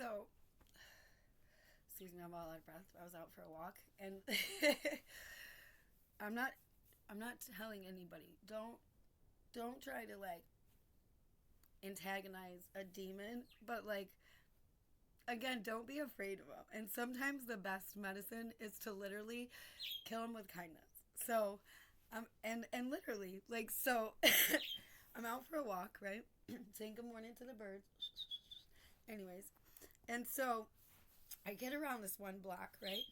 So, excuse me, I'm all out of breath. I was out for a walk, and I'm not, I'm not telling anybody. Don't try to like antagonize a demon, but like again, don't be afraid of them. And sometimes the best medicine is to literally kill them with kindness. So, and literally like so, I'm out for a walk, right? Saying good morning to the birds. Anyways, and so I get around this one block, right?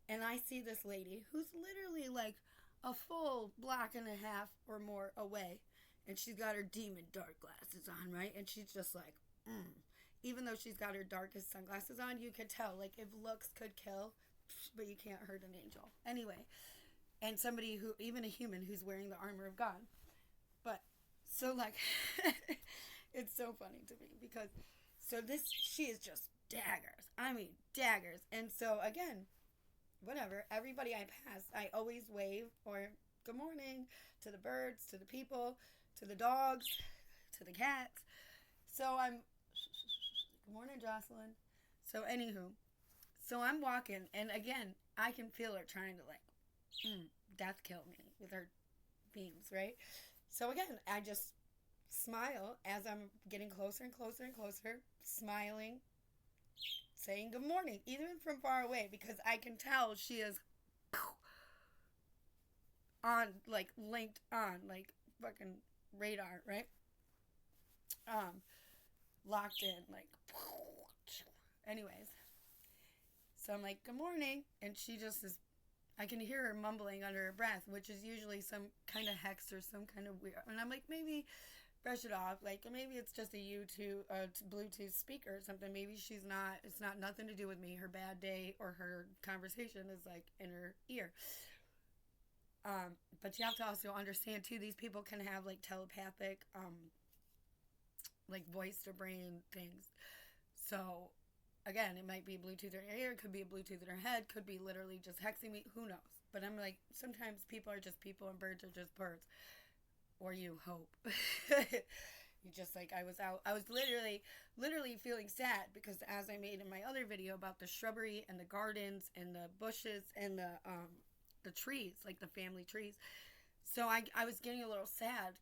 And I see this lady who's literally like a full block and a half or more away. And she's got her demon dark glasses on, right? And she's just like, even though she's got her darkest sunglasses on, you could tell, like, if looks could kill, but you can't hurt an angel. Anyway, and somebody who, even a human who's wearing the armor of God. But, so, like, it's so funny to me because, so this, she is just daggers. I mean, daggers. And so, again, whatever, everybody I pass, I always wave or good morning to the birds, to the people, to the dogs, to the cats. So I'm, good morning, Jocelyn. So, anywho, so I'm walking, and again, I can feel her trying to, like, death kill me with her beams, right? So, again, I just smile as I'm getting closer and closer and closer, smiling, saying good morning, even from far away, because I can tell she is on, like, linked on, like, fucking radar, right? Locked in, like, anyways. So I'm like, good morning. And she just is, I can hear her mumbling under her breath, which is usually some kind of hex or some kind of weird. And I'm like, maybe brush it off. Like, maybe it's just a Bluetooth speaker or something. Maybe she's not, it's not nothing to do with me. Her bad day or her conversation is like in her ear. But you have to also understand too, these people can have like telepathic, like voice to brain things. So again, it might be Bluetooth in her ear, it could be a Bluetooth in her head, could be literally just hexing me, who knows. But I'm like, sometimes people are just people and birds are just birds. Or you hope. You just like, I was literally feeling sad because as I made in my other video about the shrubbery and the gardens and the bushes and the trees, like the family trees. So I was getting a little sad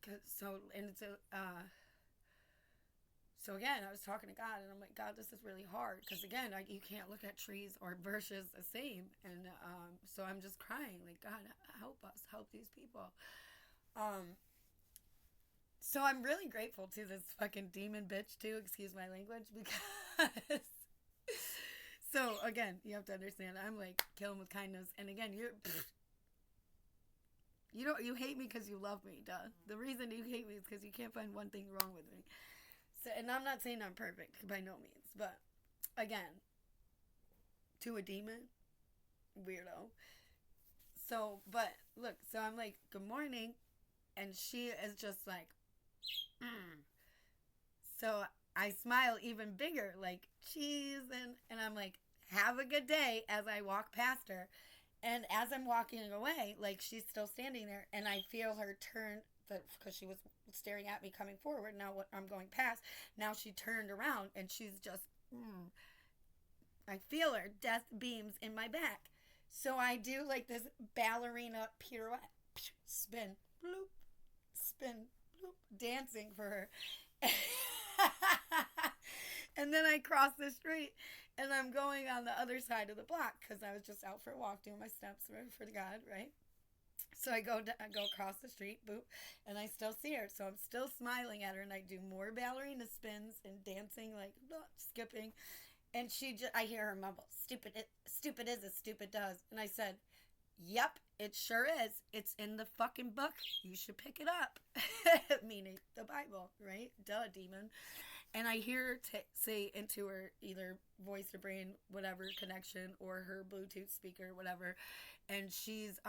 so again, I was talking to God, and I'm like, God, this is really hard. Because again, you can't look at trees or bushes the same. And so I'm just crying, like, God, help us, help these people. So I'm really grateful to this fucking demon bitch, too, excuse my language, because... So, again, you have to understand, I'm like, kill him with kindness. And again, you hate me because you love me, duh. The reason you hate me is because you can't find one thing wrong with me. So, and I'm not saying I'm perfect, by no means. But, again, to a demon, weirdo. So, but, look, so I'm like, good morning. And she is just like, So I smile even bigger, like, cheese. And I'm like, have a good day as I walk past her. And as I'm walking away, like, she's still standing there. And I feel her turn, because she was staring at me coming forward. Now what I'm going past, now she turned around and she's just, I feel her death beams in my back. So I do like this ballerina pirouette, spin, bloop, spin, bloop, dancing for her. And then I cross the street and I'm going on the other side of the block because I was just out for a walk doing my steps for God, right? So I go across the street, boop, and I still see her. So I'm still smiling at her, and I do more ballerina spins and dancing, like skipping. And I hear her mumble, "Stupid is as stupid does." And I said, "Yep, it sure is. It's in the fucking book. You should pick it up." Meaning the Bible, right? Duh, demon. And I hear her say into her either voice to brain, whatever connection, or her Bluetooth speaker, whatever. And she's,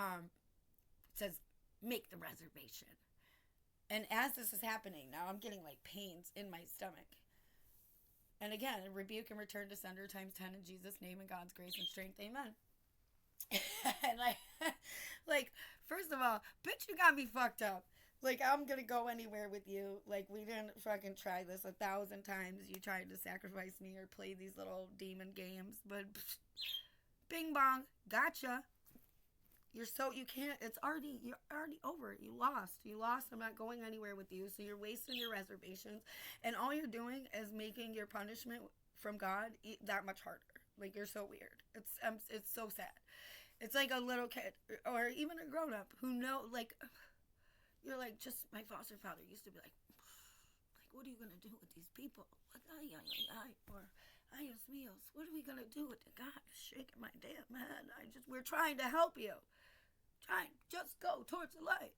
says, "Make the reservation." And as this is happening, now I'm getting like pains in my stomach. And again, rebuke and return to sender times 10 in Jesus' name and God's grace and strength. Amen. And I, like, first of all, bitch, you got me fucked up. Like, I'm gonna go anywhere with you. Like, we didn't fucking try this 1,000 times. You tried to sacrifice me or play these little demon games, but bing bong, gotcha. You can't, you're already over. You lost. You lost. I'm not going anywhere with you. So you're wasting your reservations. And all you're doing is making your punishment from God that much harder. Like, you're so weird. It's so sad. It's like a little kid or even a grown up who like, you're like, just my foster father used to be like, what are you gonna do with these people? Like, ay, ay, ay, ay, or ay, Dios míos, what are we gonna do with the God shaking my damn head? We're trying to help you. Just go towards the light.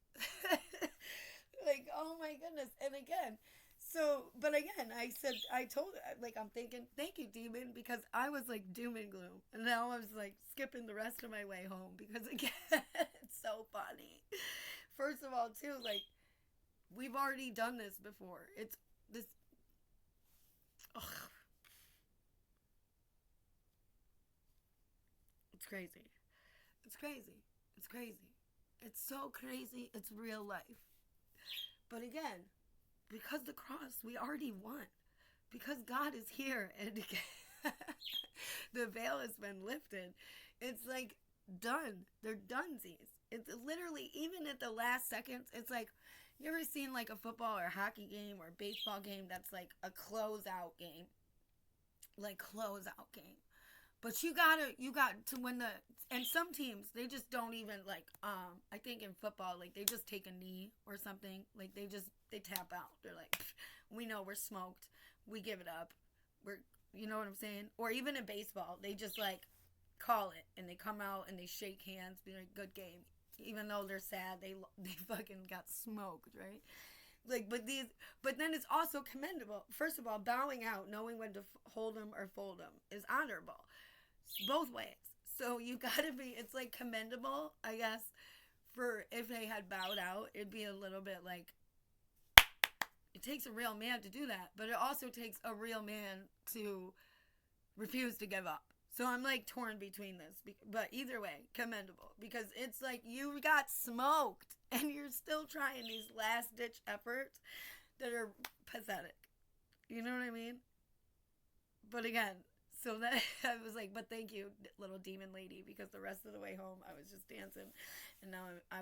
Like, oh my goodness. And again, I told her, like, I'm thinking, thank you, demon, because I was like doom and gloom. And now I was like skipping the rest of my way home because, again, it's so funny. First of all, too, like, we've already done this before. It's this. Ugh. It's crazy. It's crazy. It's crazy. It's so crazy. It's real life. But again, because the cross, we already won. Because God is here and the veil has been lifted. It's like done. They're donesies. It's literally, even at the last seconds, it's like, you ever seen like a football or hockey game or baseball game that's like a closeout game? Like, closeout game. But you got to win and some teams, they just don't even like, I think in football, like, they just take a knee or something. Like, they tap out. They're like, we know we're smoked. We give it up. You know what I'm saying? Or even in baseball, they just like call it and they come out and they shake hands, be like, good game. Even though they're sad, they fucking got smoked, right? Like, but then it's also commendable. First of all, bowing out, knowing when to hold them or fold them is honorable, both ways. So you gotta be. It's like commendable, I guess. For if they had bowed out, it'd be a little bit like, it takes a real man to do that, but it also takes a real man to refuse to give up. So I'm like torn between this, but either way, commendable, because it's like you got smoked and you're still trying these last ditch efforts that are pathetic. You know what I mean? But again, so that I was like, but thank you, little demon lady, because the rest of the way home I was just dancing, and now I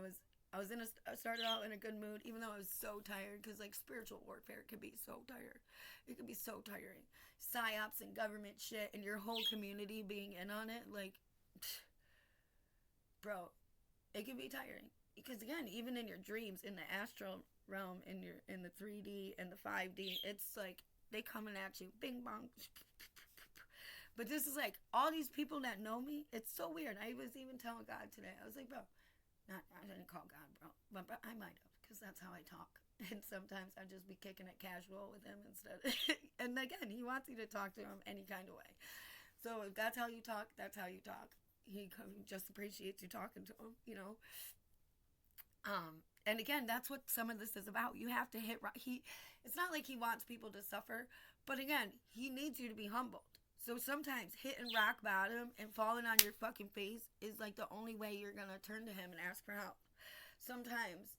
started out in a good mood, even though I was so tired, because like spiritual warfare can be so tired. It can be so tiring. Psyops and government shit, and your whole community being in on it, like, bro, it can be tiring. Because again, even in your dreams, in the astral realm, in the 3D and the 5D, it's like they coming at you, bing bong. But this is like all these people that know me. It's so weird. I was even telling God today. I was like, bro, I didn't call God, bro, but I might have, because that's how I talk. And sometimes I just be kicking it casual with him instead. And again, he wants you to talk to him any kind of way. So if that's how you talk, that's how you talk. He just appreciates you talking to him, you know. And again, that's what some of this is about. You have to hit right. It's not like he wants people to suffer, but again, he needs you to be humbled. So sometimes hitting rock bottom and falling on your fucking face is like the only way you're gonna turn to him and ask for help. Sometimes,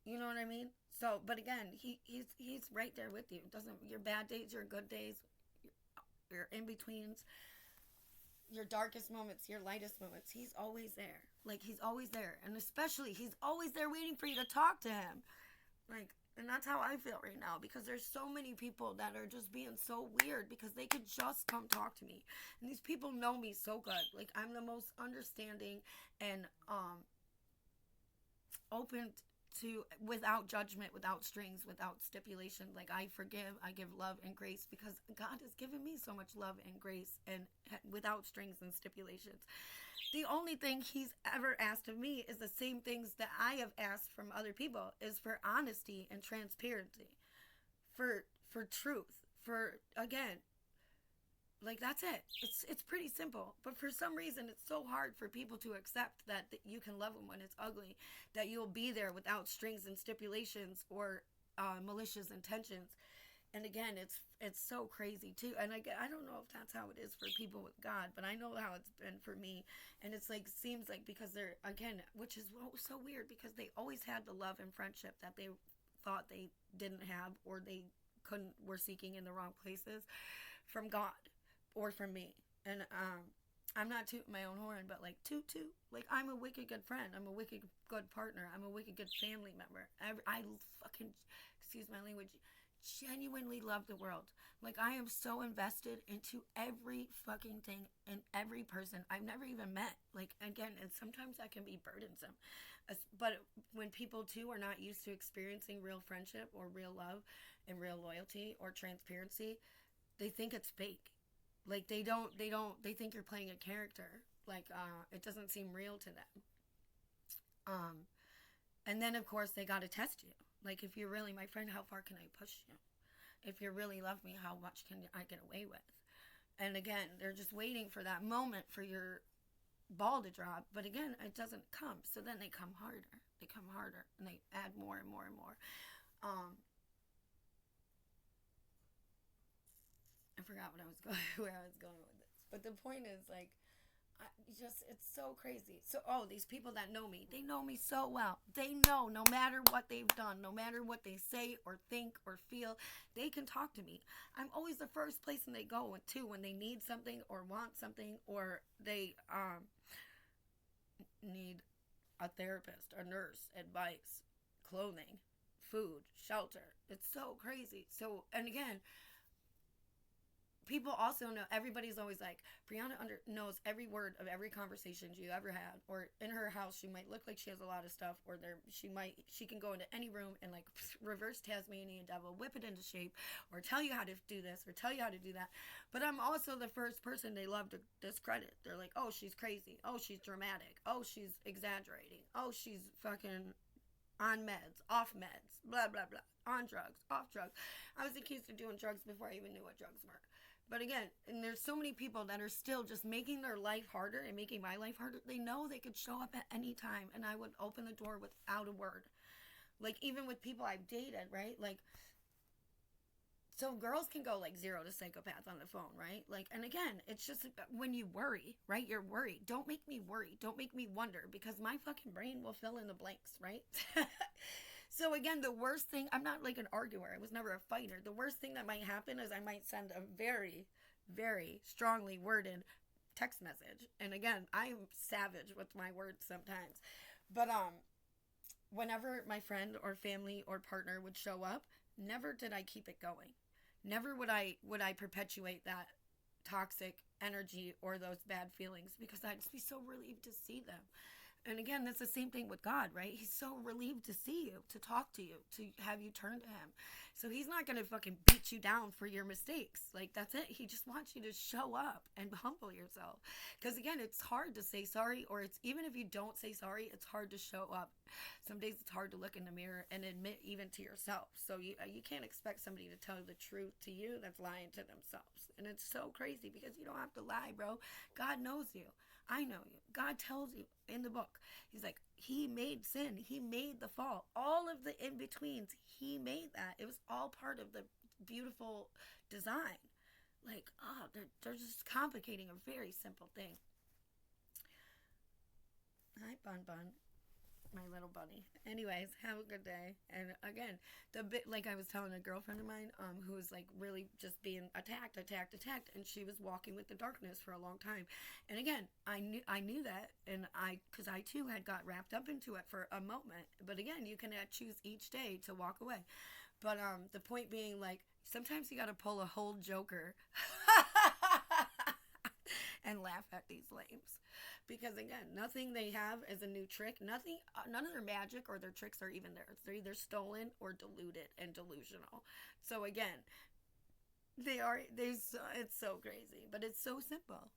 you know what I mean? So, but again, he's right there with you. Doesn't your bad days, your good days, your in betweens, your darkest moments, your lightest moments. He's always there. Like, he's always there, and especially he's always there waiting for you to talk to him. Like, and that's how I feel right now, because there's so many people that are just being so weird because they could just come talk to me. And these people know me so good. Like, I'm the most understanding and open to, without judgment, without strings, without stipulation. Like, I forgive, I give love and grace, because God has given me so much love and grace, and without strings and stipulations. The only thing he's ever asked of me is the same things that I have asked from other people, is for honesty and transparency, for truth, for, again, like, that's it. It's pretty simple. But for some reason, it's so hard for people to accept that you can love them when it's ugly, that you'll be there without strings and stipulations or malicious intentions. And again, it's so crazy too. And I don't know if that's how it is for people with God, but I know how it's been for me. And it's like seems like because they're again, which is so weird because they always had the love and friendship that they thought they didn't have or they couldn't were seeking in the wrong places from God or from me. And I'm not tooting my own horn, but like toot. Like I'm a wicked good friend. I'm a wicked good partner. I'm a wicked good family member. I fucking, excuse my language, genuinely love the world. Like I am so invested into every fucking thing and every person I've never even met. Like again, and sometimes that can be burdensome. But when people too are not used to experiencing real friendship or real love and real loyalty or transparency, they think it's fake. Like they think you're playing a character. Like it doesn't seem real to them. Um and then of course they got to test you. Like if you're really my friend, how far can I push you? If you really love me, how much can I get away with? And again, they're just waiting for that moment for your ball to drop. But again, it doesn't come. So then they come harder. They come harder and they add more and more and more. Um, I forgot what I was going where I was going with this. But the point is like it's so crazy. So these people that know me, they know me so well. They know no matter what they've done, no matter what they say or think or feel, they can talk to me. I'm always the first place they go to when they need something or want something or they need a therapist, a nurse, advice, clothing, food, shelter. It's so crazy. So and again, people also know everybody's always like Brianna knows every word of every conversation you ever had, or in her house she might look like she has a lot of stuff, or she can go into any room and like reverse Tasmanian devil, whip it into shape, or tell you how to do this or tell you how to do that. But I'm also the first person they love to discredit. They're like, oh, she's crazy, oh, she's dramatic, oh, she's exaggerating, oh, she's fucking on meds, off meds, blah blah blah, on drugs, off drugs. I was accused of doing drugs before I even knew what drugs were. But again, and there's so many people that are still just making their life harder and making my life harder. They know they could show up at any time and I would open the door without a word. Like even with people I've dated, right? Like so girls can go like zero to psychopath on the phone, right? Like and again, it's just when you worry, right? You're worried. Don't make me worry. Don't make me wonder because my fucking brain will fill in the blanks, right? So again, the worst thing, I'm not like an arguer. I was never a fighter. The worst thing that might happen is I might send a very, very strongly worded text message. And again, I'm savage with my words sometimes. But whenever my friend or family or partner would show up, never did I keep it going. Never would I perpetuate that toxic energy or those bad feelings because I'd just be so relieved to see them. And again, that's the same thing with God, right? He's so relieved to see you, to talk to you, to have you turn to him. So he's not going to fucking beat you down for your mistakes. Like, that's it. He just wants you to show up and humble yourself. Because again, it's hard to say sorry, or it's even if you don't say sorry, it's hard to show up. Some days it's hard to look in the mirror and admit even to yourself. So you can't expect somebody to tell the truth to you that's lying to themselves. And it's so crazy because you don't have to lie, bro. God knows you. I know you. God tells you in the book. He's like, he made sin. He made the fall. All of the in-betweens, he made that. It was all part of the beautiful design. Like, they're just complicating a very simple thing. Hi, Bun Bun. My little bunny. Anyways, have a good day. And again, the bit like I was telling a girlfriend of mine, who was like really just being attacked, and she was walking with the darkness for a long time. And again, I knew that, and because I too had got wrapped up into it for a moment. But again, you can choose each day to walk away. But the point being, like, sometimes you got to pull a whole Joker and laugh at these lames. Because again, nothing they have is a new trick. Nothing, none of their magic or their tricks are even theirs. They're either stolen or diluted and delusional. So again, it's so crazy, but it's so simple.